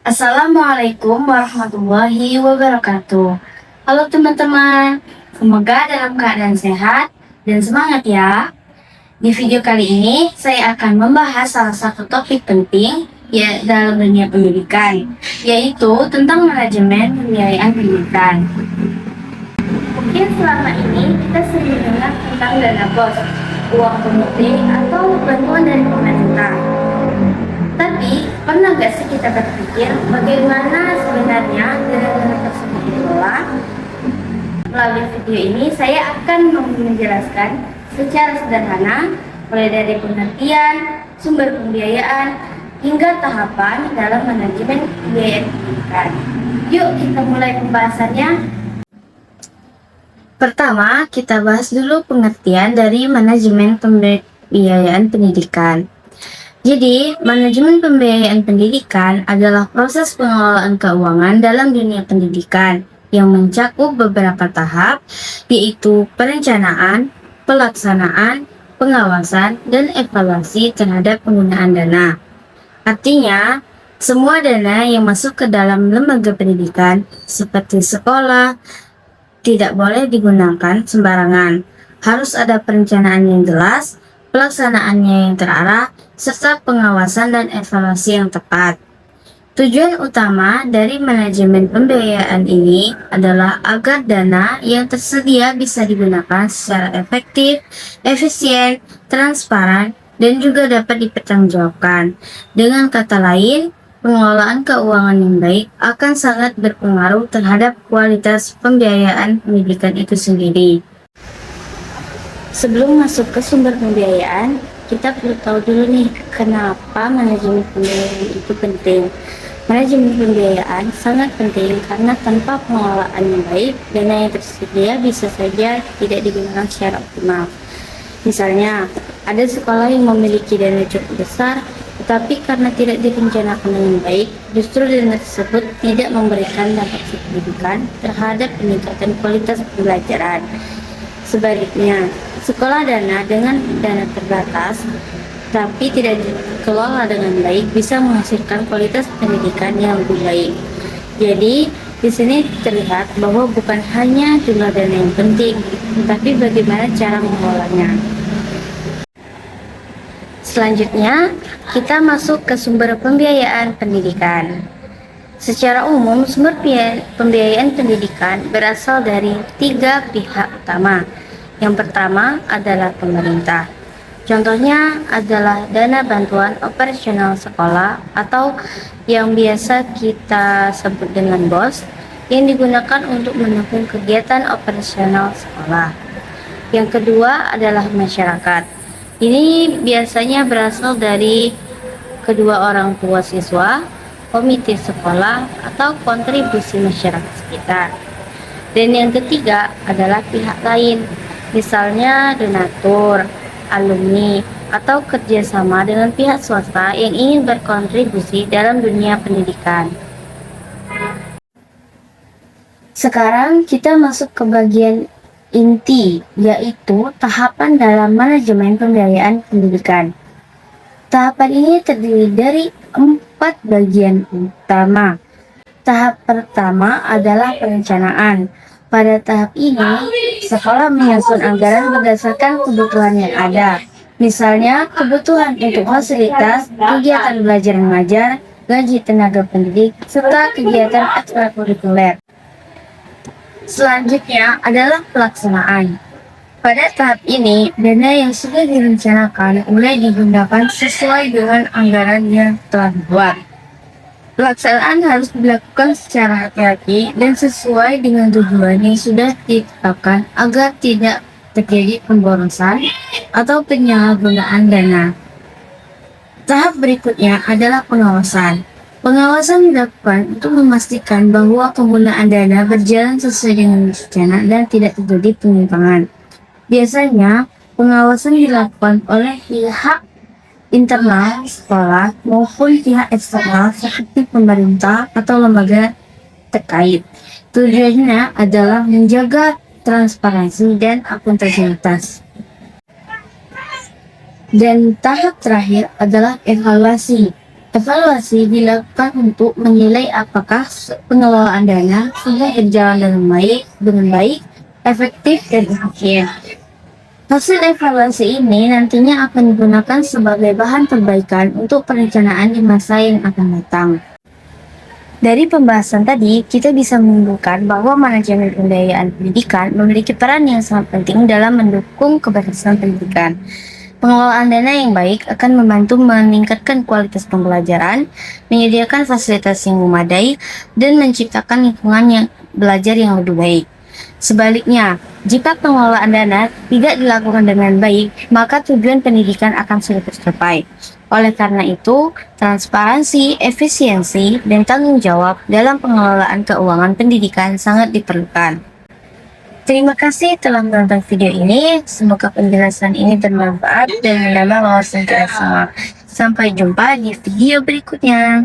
Assalamualaikum warahmatullahi wabarakatuh. Halo teman-teman, semoga dalam keadaan sehat dan semangat ya. Di video kali ini saya akan membahas salah satu topik penting ya dalam dunia pendidikan, yaitu tentang manajemen pembiayaan pendidikan. Mungkin selama ini kita sering dengar tentang dana BOS, uang PUT atau bantuan dari pemerintah. Tapi, pernah gak sih kita berpikir bagaimana sebenarnya dana-dana tersebut dikelola? Melalui video ini, saya akan menjelaskan secara sederhana, mulai dari pengertian, sumber pembiayaan, hingga tahapan dalam manajemen pembiayaan pendidikan. Yuk kita mulai pembahasannya. Pertama, kita bahas dulu pengertian dari manajemen pembiayaan pendidikan. Jadi, manajemen pembiayaan pendidikan adalah proses pengelolaan keuangan dalam dunia pendidikan yang mencakup beberapa tahap, yaitu perencanaan, pelaksanaan, pengawasan, dan evaluasi terhadap penggunaan dana. Artinya, semua dana yang masuk ke dalam lembaga pendidikan, seperti sekolah, tidak boleh digunakan sembarangan. Harus ada perencanaan yang jelas, pelaksanaannya yang terarah, serta pengawasan dan evaluasi yang tepat. Tujuan utama dari manajemen pembiayaan ini adalah agar dana yang tersedia bisa digunakan secara efektif, efisien, transparan, dan juga dapat dipertanggungjawabkan. Dengan kata lain, pengelolaan keuangan yang baik akan sangat berpengaruh terhadap kualitas pembiayaan pendidikan itu sendiri. Sebelum masuk ke sumber pembiayaan, kita perlu tahu dulu nih kenapa manajemen pembiayaan itu penting. Manajemen pembiayaan sangat penting karena tanpa pengelolaan yang baik, dana yang tersedia bisa saja tidak digunakan secara optimal. Misalnya, ada sekolah yang memiliki dana cukup besar, tetapi karena tidak direncanakan dengan baik, justru dana tersebut tidak memberikan dampak signifikan terhadap peningkatan kualitas pembelajaran. Sebaliknya, sekolah dengan dana terbatas tapi tidak dikelola dengan baik bisa menghasilkan kualitas pendidikan yang lebih baik. Jadi, di sini terlihat bahwa bukan hanya jumlah dana yang penting, tetapi bagaimana cara mengelolanya. Selanjutnya, kita masuk ke sumber pembiayaan pendidikan. Secara umum, sumber pembiayaan pendidikan berasal dari 3 pihak utama. Yang pertama adalah pemerintah. Contohnya adalah dana bantuan operasional sekolah atau yang biasa kita sebut dengan BOS yang digunakan untuk mendukung kegiatan operasional sekolah. Yang kedua adalah masyarakat. Ini biasanya berasal dari kedua orang tua siswa, komite sekolah, atau kontribusi masyarakat sekitar. Dan yang ketiga adalah pihak lain, misalnya donatur, alumni, atau kerjasama dengan pihak swasta yang ingin berkontribusi dalam dunia pendidikan. Sekarang kita masuk ke bagian inti, yaitu tahapan dalam manajemen pembiayaan pendidikan. Tahapan ini terdiri dari 4 bagian utama. Tahap pertama adalah perencanaan. Pada tahap ini, sekolah menyusun anggaran berdasarkan kebutuhan yang ada. Misalnya, kebutuhan untuk fasilitas, kegiatan belajar mengajar, gaji tenaga pendidik, serta kegiatan ekstrakurikuler. Selanjutnya adalah pelaksanaan. Pada tahap ini, dana yang sudah direncanakan mulai digunakan sesuai dengan anggaran yang telah dibuat. Pelaksanaan harus dilakukan secara hati-hati dan sesuai dengan tujuan yang sudah ditetapkan agar tidak terjadi pemborosan atau penyalahgunaan dana. Tahap berikutnya adalah pengawasan. Pengawasan dilakukan untuk memastikan bahwa penggunaan dana berjalan sesuai dengan rencana dan tidak terjadi penyimpangan. Biasanya, pengawasan dilakukan oleh pihak internal sekolah maupun pihak eksternal seperti pemerintah atau lembaga terkait. Tujuannya adalah menjaga transparansi dan akuntabilitas. Dan tahap terakhir adalah evaluasi. Evaluasi dilakukan untuk menilai apakah pengelolaan dana sudah berjalan dengan baik, efektif, dan efisien. Hasil evaluasi ini nantinya akan digunakan sebagai bahan perbaikan untuk perencanaan di masa yang akan datang. Dari pembahasan tadi, kita bisa menyimpulkan bahwa manajemen pembiayaan pendidikan memiliki peran yang sangat penting dalam mendukung keberhasilan pendidikan. Pengelolaan dana yang baik akan membantu meningkatkan kualitas pembelajaran, menyediakan fasilitas yang memadai, dan menciptakan lingkungan yang belajar yang lebih baik. Sebaliknya, jika pengelolaan dana tidak dilakukan dengan baik, maka tujuan pendidikan akan sulit tercapai. Oleh karena itu, transparansi, efisiensi, dan tanggung jawab dalam pengelolaan keuangan pendidikan sangat diperlukan. Terima kasih telah menonton video ini. Semoga penjelasan ini bermanfaat dan menambah wawasan kita semua. Sampai jumpa di video berikutnya.